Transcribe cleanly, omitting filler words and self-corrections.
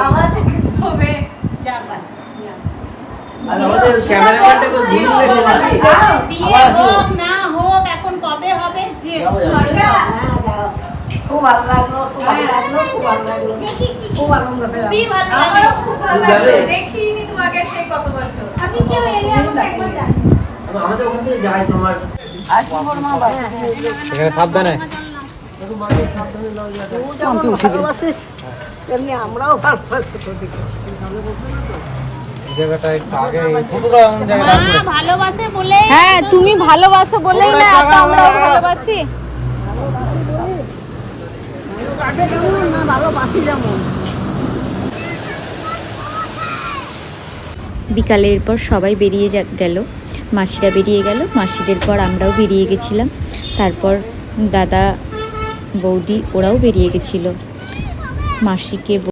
আমাদের হবে আর আমাদের ক্যামেরাম্যানটাকে দিয়ে দিয়েছে নাকি বিয়ে হোক না হোক এখন কবে হবে যে খুব ভালো লাগলো খুব ভালো লাগলো খুব ভালো লাগলো খুব আনন্দ পেলাম খুবই ভালো আমারও খুব ভালো লাগলো যাবে? দেখিনি তোমাকে সেই কত বছর আমি কেউ এলে আমাকে একবার জানি আমাদের ওখান থেকে যাই তোমার এখানে সাবধানে একটু মাকে সাবধানে নাও যাবে ভালোবাসিস তেমনি আমরাও ভালোবাসি তোদেরকে এই জায়গাটা একটু আগে ফটোটা এমন জায়গায় রাখবে মা ভালোবাসে বলে হ্যাঁ তুমি ভালোবাসো বলেই না এত আমরাও ভালোবাসি। ভালোবাসি যেমন বিকালে এরপর সবাই বেরিয়ে গেল, মাসিরা বেরিয়ে গেল, মাসিদের পর আমরাও বেরিয়ে গেছিলাম। তারপর দাদা বৌদি ওরাও বেরিয়ে গেছিলো। মাসিকে